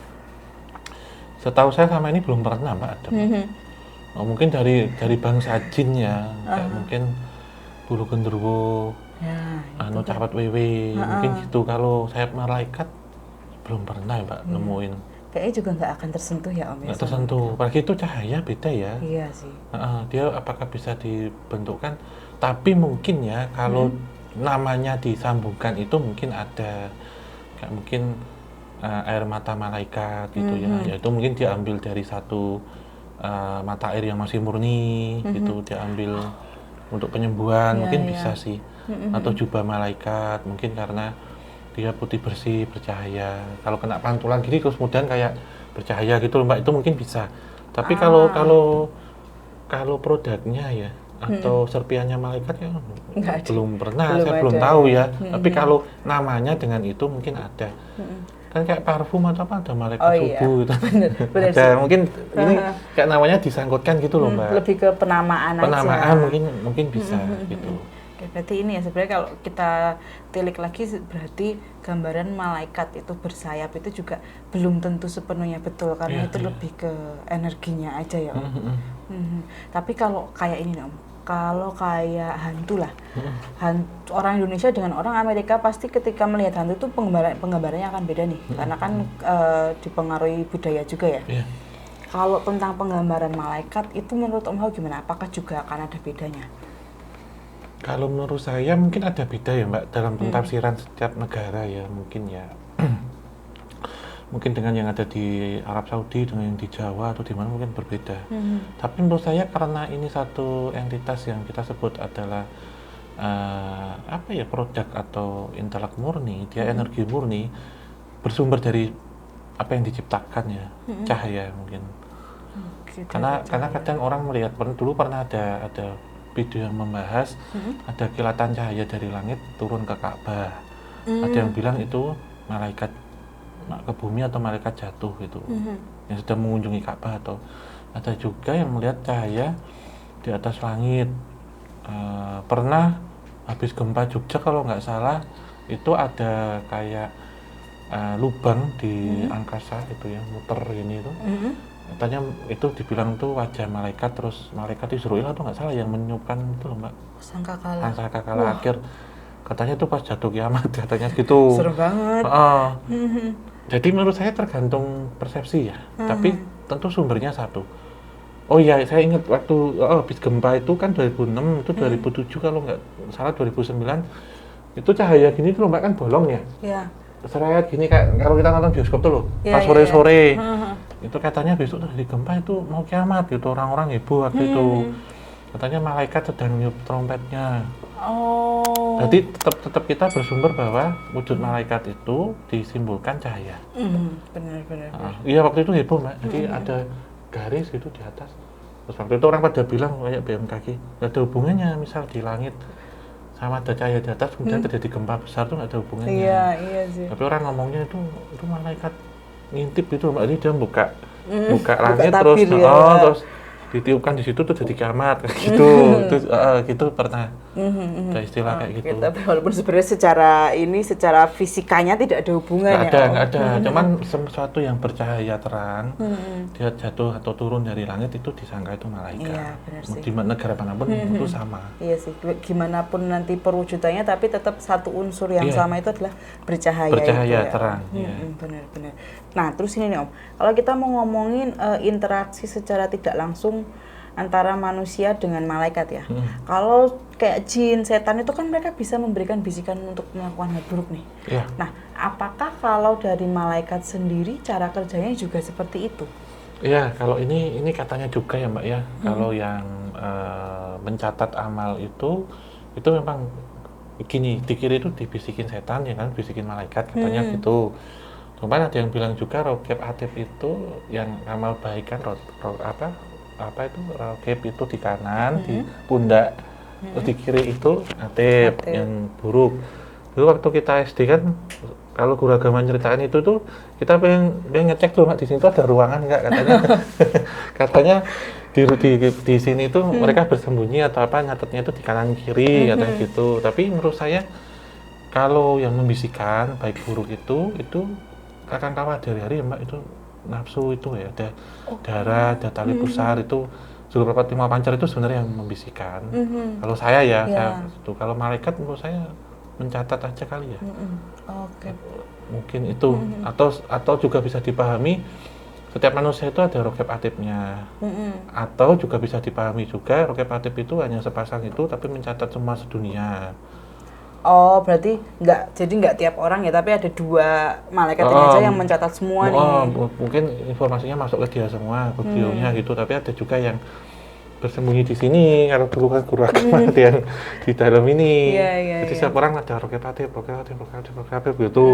Setahu saya sama ini belum pernah Mbak ada. Oh, mungkin dari bangsa jin ya, kayak mungkin bulu genderuwo, Ya, anu capat wewe, mungkin gitu. Kalau sayap malaikat belum pernah ya Mbak nemuin. kayaknya juga nggak akan tersentuh ya Om ya. Nggak tersentuh, apalagi itu cahaya beda ya. Iya sih. Dia apakah bisa dibentukkan? Tapi mungkin ya kalau namanya disambungkan itu mungkin ada, kayak mungkin air mata malaikat gitu ya. Yaitu mungkin diambil dari satu mata air yang masih murni gitu, diambil untuk penyembuhan, mungkin bisa sih. Atau jubah malaikat, mungkin karena dia putih bersih, bercahaya. Kalau kena pantulan gini terus kemudian kayak bercahaya gitu loh Mbak, itu mungkin bisa. Tapi kalau produknya ya atau serpiannya malaikat ya belum pernah, saya belum tahu ya. Tapi kalau namanya dengan itu mungkin ada. Kan kayak parfum atau apa ada malaikat subuh gitu. Bener Ada, mungkin ini kayak namanya disangkutkan gitu loh Mbak. Lebih ke penamaan aja. Penamaan mungkin bisa gitu. Oke, berarti ini ya sebenarnya kalau kita tilik lagi berarti gambaran malaikat itu bersayap itu juga belum tentu sepenuhnya betul karena itu lebih ke energinya aja ya Om. Tapi kalau kayak ini nih Om, kalau kayak hantu lah, orang Indonesia dengan orang Amerika pasti ketika melihat hantu itu penggambarannya akan beda nih, karena kan dipengaruhi budaya juga ya. Kalau tentang penggambaran malaikat itu menurut Om Hao gimana? Apakah juga akan ada bedanya? Kalau menurut saya mungkin ada beda ya Mbak dalam pentafsiran setiap negara ya, mungkin ya. Mungkin dengan yang ada di Arab Saudi dengan yang di Jawa atau di mana mungkin berbeda. Tapi menurut saya karena ini satu entitas yang kita sebut adalah apa ya, produk atau intelek murni, dia energi murni bersumber dari apa yang diciptakan ya, cahaya mungkin. Karena kadang orang melihat, dulu pernah ada video yang membahas ada kilatan cahaya dari langit turun ke Ka'bah. Ada yang bilang itu malaikat ke bumi atau malaikat jatuh gitu, yang sudah mengunjungi Ka'bah. Atau ada juga yang melihat cahaya di atas langit. Pernah habis gempa Jogja kalau nggak salah itu ada kayak lubang di angkasa itu ya, muter gini itu. Katanya itu dibilang tuh wajah malaikat, terus malaikat Israel atau nggak salah yang meniupkan itu loh Mbak, sangkakala akhir. Katanya tuh pas jatuh kiamat katanya gitu. Seru banget. Jadi menurut saya tergantung persepsi ya. Tapi tentu sumbernya satu. Oh iya, saya ingat waktu habis gempa itu kan 2006 itu 2007 kalau nggak salah 2009 itu cahaya gini tuh loh Mbak, kan bolong ya. Iya. Seret gini kayak kalau kita nonton bioskop tuh loh, pas sore-sore. Itu katanya besok dari gempa itu mau kiamat gitu, orang-orang heboh waktu itu. Katanya malaikat sedang niup trompetnya. Jadi tetap kita bersumber bahwa wujud malaikat itu disimbolkan cahaya. Benar. Iya waktu itu heboh Mbak, jadi ada garis gitu di atas. Terus waktu itu orang pada bilang kayak BMKG, nggak ada hubungannya misal di langit sama ada cahaya di atas kemudian terjadi gempa besar tuh nggak ada hubungannya. Iya sih. Tapi orang ngomongnya itu malaikat ngintip gitu Mbak, jadi dia buka langit terus terus ditiupkan di situ tuh jadi kiamat gitu. Gitu pernah ada istilah kayak gitu. Tapi walaupun sebenarnya secara fisikanya tidak ada hubungannya. Nggak ada. Cuman sesuatu yang bercahaya terang, dia jatuh atau turun dari langit itu disangka itu malaikat. Iya, benar sih. Di negara manapun itu sama. Iya sih. Gimana pun nanti perwujudannya, tapi tetap satu unsur yang sama itu adalah bercahaya. Bercahaya itu, terang. Benar. Nah, terus ini nih Om, kalau kita mau ngomongin interaksi secara tidak langsung antara manusia dengan malaikat ya. Kalau kayak jin, setan itu kan mereka bisa memberikan bisikan untuk melakukan hal buruk nih. Nah, apakah kalau dari malaikat sendiri cara kerjanya juga seperti itu? Iya, kalau ini katanya juga ya Mbak ya. Kalau yang mencatat amal itu memang gini, di kiri itu dibisikin setan ya kan, bisikin malaikat katanya gitu. Cuman ada yang bilang juga rokep atib itu yang amal baik kan apa itu rokep itu di kanan di pundak, terus di kiri itu atib yang buruk. dulu waktu kita SD kan, kalau guru agama nyeritain itu tuh kita pengen ngecek tuh, Mbak, di sini tuh ada ruangan nggak katanya. Katanya di sini tuh mereka bersembunyi atau apa, nyatetnya itu di kanan kiri katanya gitu. Tapi menurut saya kalau yang membisikkan baik buruk itu akan kalah dari hari ya, Mbak. Itu nafsu itu ya, ada darah, ada tali pusar, itu Zulfakat lima pancar itu sebenarnya yang membisikkan. Kalau saya ya, itu kalau malaikat menurut saya mencatat aja kali ya. Oke. Mungkin itu atau juga bisa dipahami setiap manusia itu ada rokib atibnya. Atau juga bisa dipahami juga rokib atib itu hanya sepasang itu tapi mencatat semua sedunia. Oh, berarti nggak tiap orang ya, tapi ada 2 malaikat ini aja yang mencatat semua nih. Mungkin informasinya masuk ke dia semua, ke beliaunya gitu, tapi ada juga yang bersembunyi di sini, kalau dulu kan guru agama yang di dalam ini. Jadi setiap orang ada rokib atib gitu.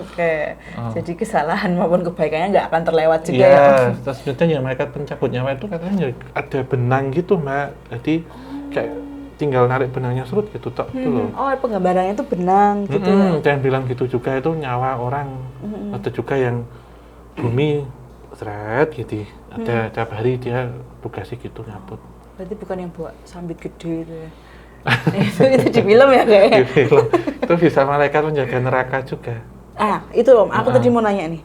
Oke. Jadi kesalahan maupun kebaikannya nggak akan terlewat juga ya. Terus sebenarnya malaikat pencabut nyawa itu katanya ada benang gitu, Mbak. Jadi kayak tinggal narik benangnya surut gitu tok gitu loh. Oh, penggambarannya itu benang gitu ya. Dan bilang gitu juga itu nyawa orang. Ada juga yang bumi seret gitu. Ada tiap hari dia tugasnya gitu nyabut. Berarti bukan yang bawa sambit gede itu ya. itu di film ya kayaknya. Di film. Itu bisa malaikat menjaga neraka juga. Itu Om, aku tadi mau nanya nih.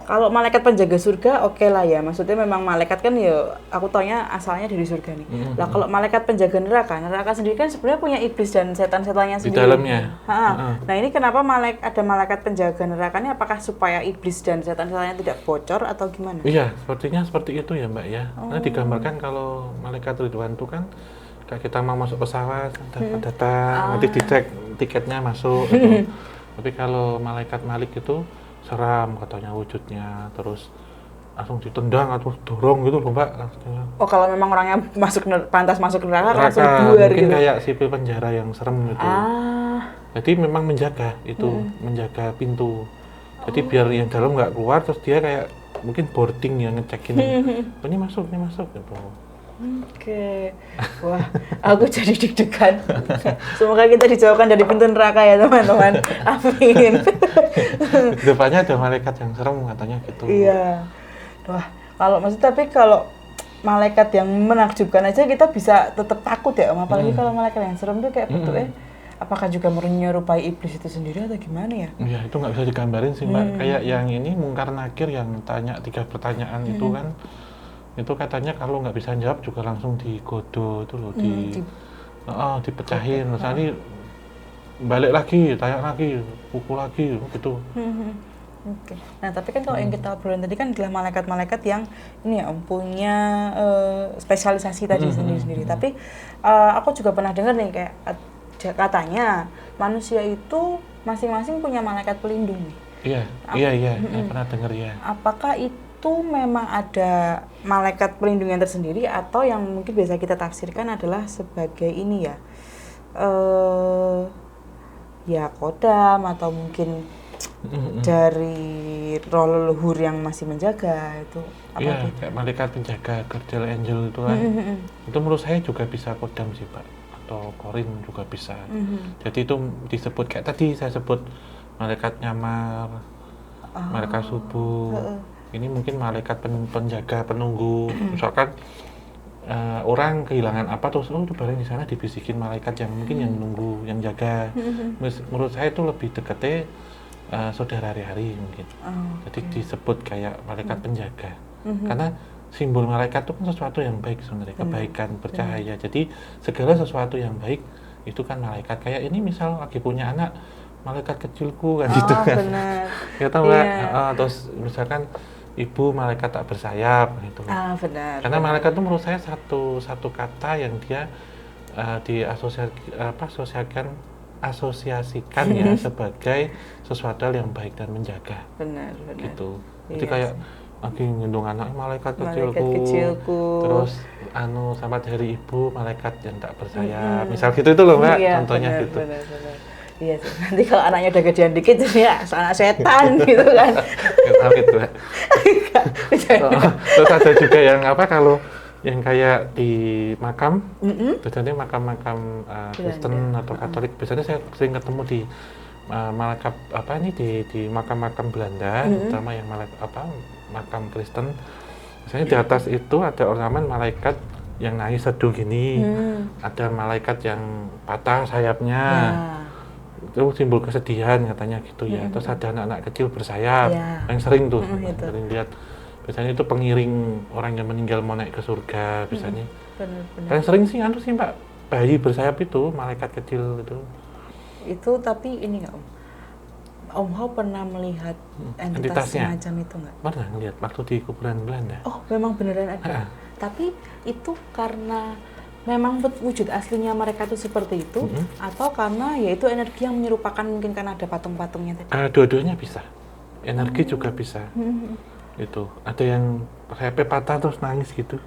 Kalau malaikat penjaga surga oke lah ya, maksudnya memang malaikat kan ya aku taunya asalnya dari surga nih. Lah kalau malaikat penjaga neraka sendiri kan sebenarnya punya iblis dan setan-setannya sendiri. Di dalamnya. Nah ini kenapa ada malaikat penjaga neraka ini, apakah supaya iblis dan setan-setannya tidak bocor atau gimana? Iya, sepertinya seperti itu ya, Mbak ya. Karena digambarkan kalau malaikat Ridwan itu kan kayak kita mau masuk pesawat, datang, nanti dicek tiketnya masuk gitu. Tapi kalau malaikat Malik itu seram katanya wujudnya, terus langsung ditendang atau dorong gitu loh, Mbak. Oh, kalau memang orangnya pantas masuk neraka langsung keluar mungkin gitu. Kayak sipil penjara yang serem gitu. Jadi memang menjaga itu, menjaga pintu. Jadi biar yang dalam nggak keluar, terus dia kayak mungkin boarding yang ngecekin. Ini masuk gitu. Oke. Wah, aku jadi deg-degan. Semoga kita dijauhkan dari pintu neraka ya, teman-teman. Amin. Depannya ada malaikat yang serem katanya gitu. Iya. Wah, tapi kalau malaikat yang menakjubkan aja kita bisa tetap takut ya, Om. Apalagi kalau malaikat yang serem tuh kayak bentuknya apakah juga menyerupai iblis itu sendiri atau gimana ya? Iya, itu nggak bisa digambarin sih, Mbak. Kayak yang ini Mungkar Nakir yang tanya 3 pertanyaan itu kan. Itu katanya kalau nggak bisa jawab juga langsung digodo itu loh, dipecahin, misalnya balik lagi, tanya lagi, pukul lagi gitu. Oke. Nah, tapi kan kalau yang kita obrolin tadi kan adalah malaikat-malaikat yang ini ya, punya spesialisasi tadi sendiri-sendiri. Tapi aku juga pernah dengar nih kayak katanya manusia itu masing-masing punya malaikat pelindung nih. Iya, pernah dengar ya. Apakah itu memang ada malaikat pelindung yang tersendiri atau yang mungkin biasa kita tafsirkan adalah sebagai ini ya, ya kodam atau mungkin dari roh leluhur yang masih menjaga itu? Iya, kayak malaikat penjaga, guardian angel itu kan. Itu menurut saya juga bisa kodam sih, Pak, atau korin juga bisa. Jadi itu disebut kayak tadi saya sebut malaikat nyamar, malaikat subuh. Ini mungkin malaikat penjaga, penunggu. Misalkan orang kehilangan apa terus itu bareng di sana dibisikin malaikat yang mungkin yang nunggu, yang jaga. Menurut saya itu lebih dekatnya saudara hari-hari mungkin. Jadi disebut kayak malaikat penjaga. Karena simbol malaikat itu kan sesuatu yang baik sebenarnya, kebaikan, bercahaya. Jadi segala sesuatu yang baik itu kan malaikat. Kayak ini misal lagi punya anak, malaikat kecilku kan gitu kan. Benar. Ya tahu Mbak. Terus misalkan ibu malaikat tak bersayap gitu. Benar. Karena malaikat itu menurut saya satu kata yang dia asosiasikan ya sebagai sesuatu yang baik dan menjaga. Benar. Gitu. Jadi kayak lagi ngendong anak malaikat kecilku. Terus sama dari ibu malaikat yang tak bersayap. Misal gitu itu loh, Mbak, contohnya benar, gitu. Benar. Iya sih. Nanti kalau anaknya udah gedean dikit jadi ya anak setan gitu kan. Gitu. Terus ada juga yang kalau yang kayak di makam, biasanya makam-makam Kristen atau Katolik, biasanya saya sering ketemu di malaikat apa ini di makam-makam Belanda, terutama yang makam Kristen, misalnya di atas itu ada ornamen malaikat yang nangis seduh gini, ada malaikat yang patah sayapnya, itu simbol kesedihan katanya gitu ya. Terus ada anak-anak kecil bersayap, yang sering tuh, sering lihat. Biasanya itu pengiring orang yang meninggal mau naik ke surga, biasanya. Paling sering sih Mbak, bayi bersayap itu, malaikat kecil itu. Itu tapi ini nggak Om Hao pernah melihat entitas semacam itu nggak? Pernah ngelihat waktu di kuburan Belanda. Oh, memang beneran ada. Tapi itu karena memang wujud aslinya mereka itu seperti itu, atau karena ya itu energi yang menyerupakan mungkin karena ada patung-patungnya tadi? Dua-duanya bisa. Energi juga bisa. Itu ada yang sayapnya patah terus nangis gitu.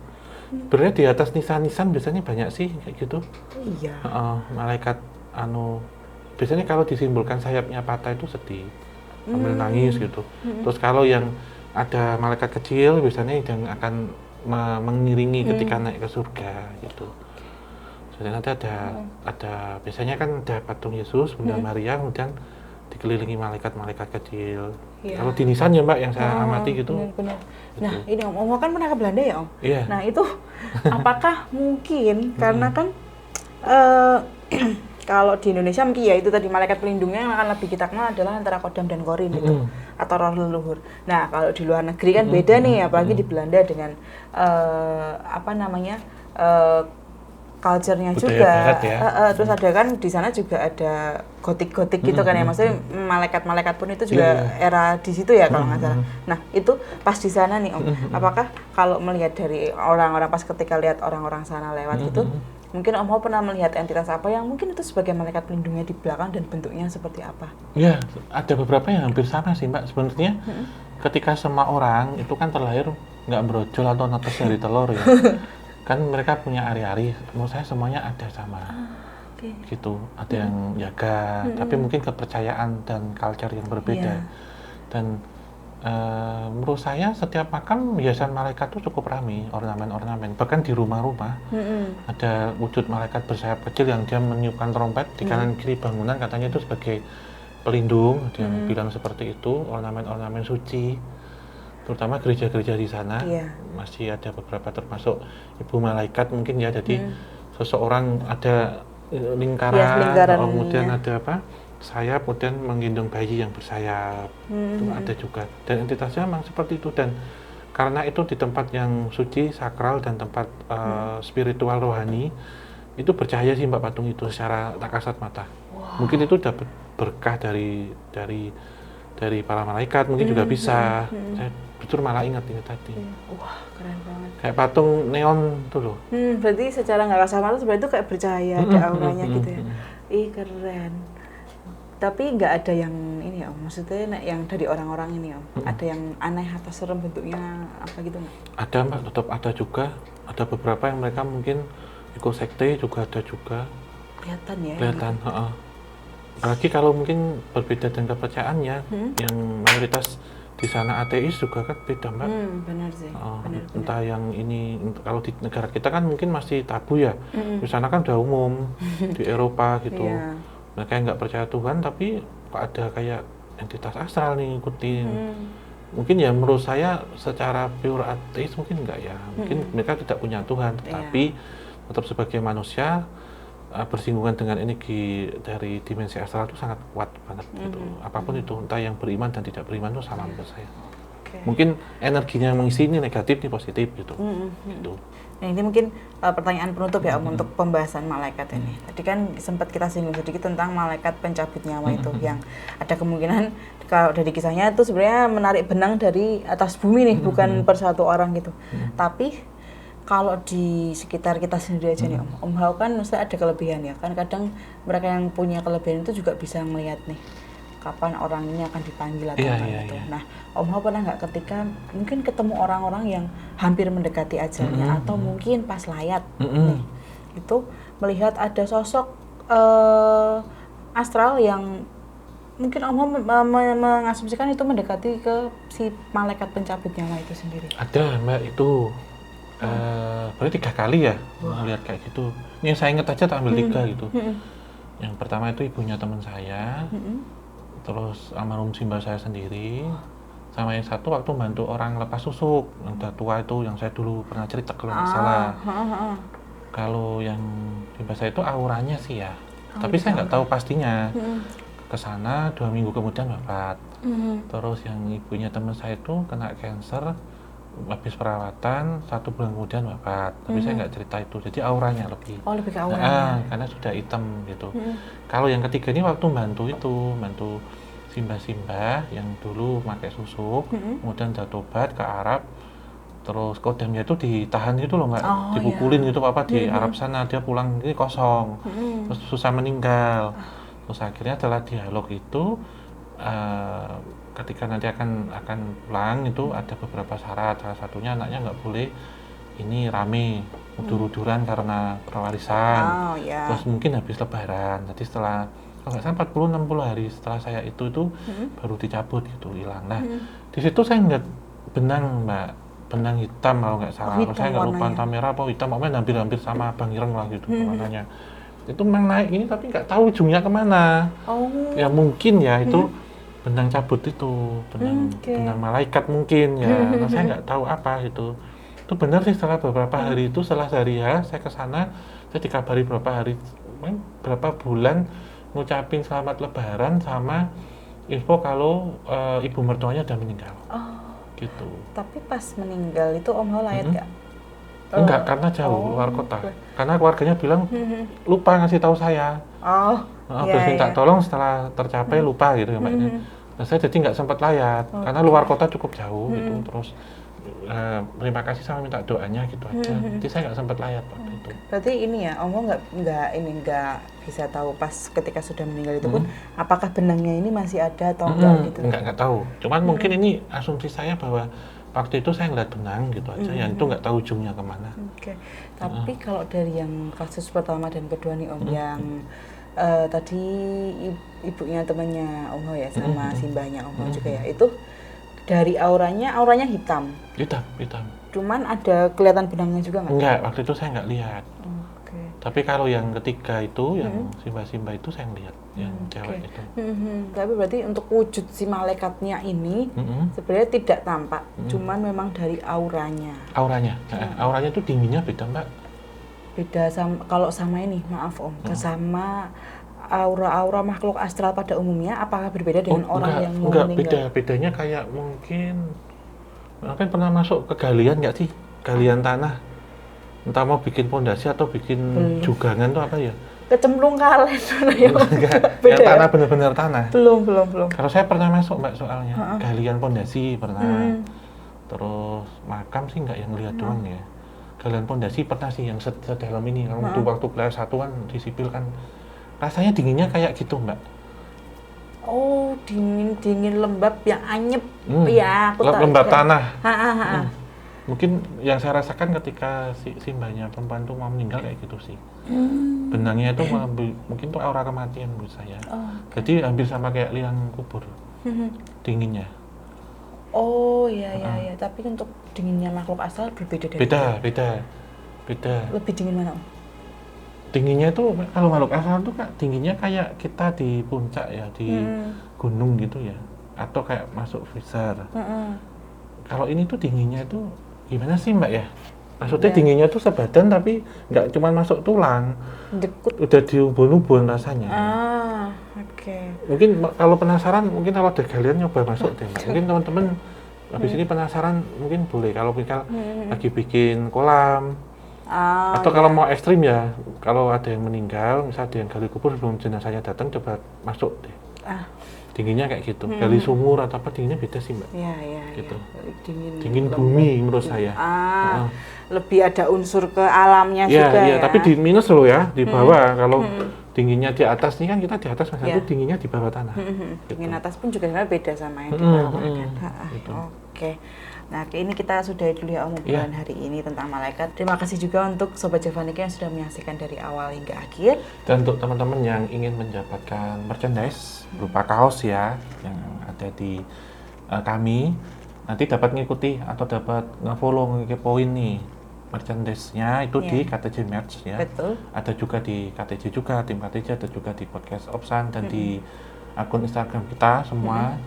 Sebenarnya di atas nisan-nisan biasanya banyak sih kayak gitu. Iya. Malaikat biasanya kalau disimbolkan sayapnya patah itu sedih, sambil nangis gitu. Terus kalau yang ada malaikat kecil biasanya yang akan mengiringi ketika naik ke surga gitu. Jadi nanti ada biasanya kan ada patung Yesus, Bunda Maria, kemudian dikelilingi malaikat-malaikat kecil. Kalau di nisan ya Mbak yang saya amati gitu. Benar. Nah ini Om kan pernah ke Belanda ya Om? Iya. Nah itu apakah mungkin karena kan kalau di Indonesia mungkin ya itu tadi malaikat pelindungnya yang akan lebih kita kenal adalah antara Kodam dan Korin itu, atau roh leluhur. Nah kalau di luar negeri kan beda nih, apalagi di Belanda dengan culture-nya juga. Barat ya. Terus ada kan di sana juga ada gotik-gotik gitu kan ya, maksudnya malaikat-malaikat pun itu juga era di situ ya kalau nggak salah. Nah itu pas di sana nih Om, apakah kalau melihat dari orang-orang pas ketika lihat orang-orang sana lewat gitu, mungkin Om Hao pernah melihat entitas apa yang mungkin itu sebagai malaikat pelindungnya di belakang dan bentuknya seperti apa? Ya, ada beberapa yang hampir sama sih Mbak. Sebenarnya ketika semua orang itu kan terlahir nggak brojol atau netes dari telur ya. Kan mereka punya ari-ari, menurut saya semuanya ada sama. Gitu, ada yang jaga, tapi mungkin kepercayaan dan culture yang berbeda. Dan menurut saya setiap makam hiasan malaikat itu cukup ramai, ornamen-ornamen. Bahkan di rumah-rumah ada wujud malaikat bersayap kecil yang dia meniupkan trompet di kanan kiri bangunan, katanya itu sebagai pelindung. Dia bilang seperti itu, ornamen-ornamen suci. Terutama gereja-gereja di sana masih ada beberapa, termasuk ibu malaikat mungkin ya. Jadi seseorang ada lingkaran, kemudian ada sayap, kemudian menggendong bayi yang bersayap. Itu ada juga, dan entitasnya memang seperti itu. Dan karena itu di tempat yang suci, sakral, dan tempat spiritual rohani, itu bercahaya sih Mbak patung itu secara tak kasat mata. Mungkin itu dapat berkah dari para malaikat, mungkin juga bisa. Saya justru malah ingat ini tadi. Wah, keren banget. Kayak patung neon tuh loh. Berarti secara nggak kasat mata sebenarnya itu kayak bercahaya, ada auranya gitu ya. Ih, keren. Tapi nggak ada yang ini ya Om, maksudnya yang dari orang-orang ini Om, ada yang aneh atau serem bentuknya apa gitu nggak? Ada Mbak, tetap ada juga. Ada beberapa yang mereka mungkin ikut sekte juga ada juga. Kelihatan ya? Kelihatan, apalagi kalau mungkin berbeda dengan kepercayaannya, yang mayoritas di sana ateis juga kan beda Mbak. Benar sih. Benar. Entah yang ini, kalau di negara kita kan mungkin masih tabu ya. Di sana kan udah umum, di Eropa gitu. Mereka yang nggak percaya Tuhan, tapi kok ada kayak entitas astral nih ngikutin. Mungkin ya menurut saya secara pure ateis mungkin enggak ya. Mungkin mereka tidak punya Tuhan, tetapi tetap sebagai manusia bersinggungan dengan energi dari dimensi astral itu sangat kuat banget gitu. Apapun itu, entah yang beriman dan tidak beriman itu sama menurut saya. Mungkin energinya yang mengisi ini negatif, ini positif gitu. Gitu. Nah ini mungkin pertanyaan penutup ya Om untuk pembahasan malaikat ini. Tadi kan sempat kita singgung sedikit tentang malaikat pencabut nyawa itu yang ada kemungkinan kalau dari kisahnya itu sebenarnya menarik benang dari atas bumi nih, bukan per satu orang gitu. Tapi kalau di sekitar kita sendiri aja nih Om Hao kan mesti ada kelebihan ya, kan kadang mereka yang punya kelebihan itu juga bisa melihat nih kapan orang ini akan dipanggil atau gitu. Nah Om Hao pernah nggak ketika mungkin ketemu orang-orang yang hampir mendekati ajalnya atau mungkin pas layat nih, itu melihat ada sosok astral yang mungkin Om Hao mengasumsikan itu mendekati ke si malaikat pencabut nyawa itu sendiri? Ada Mbak, itu berarti 3 kali ya melihat kayak gitu. Ini yang saya ingat aja tak ambil 3 gitu. Yang pertama itu ibunya teman saya, terus almarhum simbah saya sendiri, sama yang satu waktu bantu orang lepas susuk yang udah tua itu, yang saya dulu pernah cerita kalau nggak salah. Kalau yang simbah saya itu auranya sih ya, tapi saya nggak tahu pastinya. Kesana 2 minggu kemudian wafat. Terus yang ibunya teman saya itu kena cancer, habis perawatan 1 bulan kemudian wafat. Tapi saya nggak cerita itu, jadi auranya lebih. Oh, lebih ke auranya. Karena sudah hitam gitu. Kalau yang ketiga ini waktu bantu simbah-simbah yang dulu pakai susuk, kemudian udah tobat ke Arab, terus kodamnya itu ditahan gitu loh Mbak, dipukulin gitu Papa di Arab sana, dia pulang ini kosong, terus susah meninggal. Terus akhirnya setelah dialog itu, ketika nanti akan pulang itu ada beberapa syarat, salah satunya anaknya nggak boleh ini rame, udur-uduran karena pewarisan. Terus mungkin habis lebaran, jadi setelah kalau nggak salah 40-60 hari setelah saya itu baru dicabut gitu, hilang. Nah di situ saya ngeliat benang Mbak, benang hitam kalau nggak salah, saya nggak lupa entah merah apa hitam, pokoknya hampir sama Bang Ireng lah gitu warnanya. Itu memang naik ini tapi nggak tahu ujungnya kemana. Ya mungkin ya itu benang cabut itu, benang malaikat mungkin ya. Nah, saya nggak tahu apa itu. Itu benar sih setelah beberapa hari itu, setelah Syariah saya ke sana, saya dikabari berapa bulan ngucapin selamat lebaran sama info kalau ibu mertuanya udah meninggal. Gitu. Tapi pas meninggal itu Om Ho layat nggak? Enggak, karena jauh luar kota. Karena keluarganya bilang lupa ngasih tahu saya. Terus minta tolong setelah tercapai lupa gitu ya Mbak. Nah, saya jadi nggak sempat layat karena luar kota cukup jauh gitu. Terus terima kasih sama minta doanya gitu aja. Jadi saya nggak sempat layat waktu itu. Berarti ini ya, Om Ho nggak bisa tahu pas ketika sudah meninggal itu pun apakah benangnya ini masih ada atau enggak gitu? Nggak tahu. Cuman mungkin ini asumsi saya bahwa waktu itu saya ngeliat benang gitu aja, yang itu nggak tahu ujungnya kemana. Tapi kalau dari yang kasus pertama dan kedua nih Om, yang tadi ibunya temannya Om Ho ya, sama simbahnya Om Ho juga ya, itu dari auranya hitam. Hitam. Cuman ada kelihatan benangnya juga nggak? Enggak, waktu itu saya nggak lihat. Tapi kalau yang ketiga itu, yang simbah-simbah itu saya ngeliat, yang cewek itu. Tapi berarti untuk wujud si malaikatnya ini sebenarnya tidak tampak, cuman memang dari auranya. Auranya itu dinginnya beda Mbak. Beda sama, kalau sama ini, maaf Om, sama aura-aura makhluk astral pada umumnya, apakah berbeda dengan orang yang mau meninggal? Bedanya kayak mungkin pernah masuk ke galian nggak sih? Galian tanah. Entah mau bikin pondasi atau bikin jugangan tuh apa ya? Kecemplung kalen ya. Yang tanah bener-bener tanah. Belum. Kalau saya pernah masuk Mbak soalnya, galian pondasi pernah. Terus makam sih nggak yang lihat doang ya. Galian pondasi pernah sih yang sedalam ini. Kalau waktu kelas 1 kan di sipil kan rasanya dinginnya kayak gitu Mbak. Oh, dingin lembab yang anyep. Ya, aku tahu. Lembab tanah. Mungkin yang saya rasakan ketika simbahnya perempuan itu mau meninggal kayak gitu sih. Benangnya itu mungkin tuh aura kematian menurut saya. Jadi hampir sama kayak liang kubur. Dinginnya. Oh iya. Tapi untuk dinginnya makhluk astral berbeda dari Beda. Lebih dingin mana Om? Dinginnya itu kalau makhluk astral itu Kak, dinginnya kayak kita di puncak ya, di gunung gitu ya. Atau kayak masuk freezer. Kalau ini tuh dinginnya itu gimana sih Mbak ya? Maksudnya dinginnya tuh sebadan tapi nggak cuma masuk tulang, udah diubun-ubun rasanya. Mungkin kalau penasaran, mungkin kalau ada kalian nyoba masuk deh Mbak. Mungkin teman-teman habis ini penasaran mungkin boleh kalau misal lagi bikin kolam. Atau kalau mau ekstrim ya, kalau ada yang meninggal, misal ada yang gali kubur sebelum jenazahnya datang, coba masuk deh. Dinginnya kayak gitu, gali sumur atau apa, dinginnya beda sih Mbak. Gitu. Dingin bumi menurut saya. Lebih ada unsur ke alamnya juga ya. Tapi di minus loh ya, di bawah. Kalau dinginnya di atas nih kan kita di atas, itu dinginnya di bawah tanah. Dingin atas pun juga sebenarnya beda sama yang di bawah kan. Nah, ini kita sudah dulu ya Om obrolan hari ini tentang malaikat. Terima kasih juga untuk Sobat Javanika yang sudah menyaksikan dari awal hingga akhir. Dan untuk teman-teman yang ingin mendapatkan merchandise berupa kaos ya, yang ada di kami, nanti dapat ngikuti atau dapat nge-follow, nge-kepoin nih merchandise-nya itu di KTJ Merch ya. Betul. Ada juga di KTJ juga, tim KTJ ada juga di Podcast Opsan dan di akun Instagram kita semua.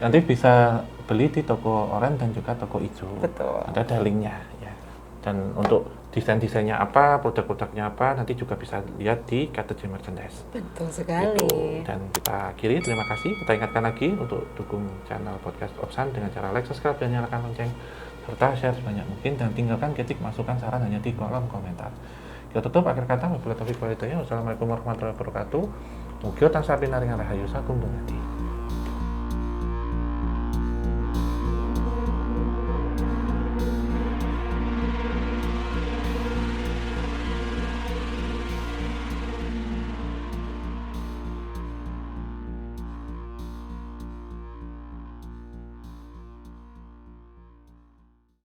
Nanti bisa beli di toko oranye dan juga toko hijau. Betul. Ada linknya ya. Dan untuk desain-desainnya apa, produk-produknya apa, nanti juga bisa lihat di KTJ Merchandise. Betul sekali. Gitu. Dan kita akhiri, terima kasih. Kita ingatkan lagi untuk dukung channel podcast Opsan dengan cara like, subscribe, dan nyalakan lonceng, serta share sebanyak mungkin, dan tinggalkan kritik, masukan, saran hanya di kolom komentar. Kita tutup akhir kata, wabillahi taufiq wal hidayah. Wassalamualaikum warahmatullahi wabarakatuh. Mugi tansah pinaringan rahayu sakum dumadi.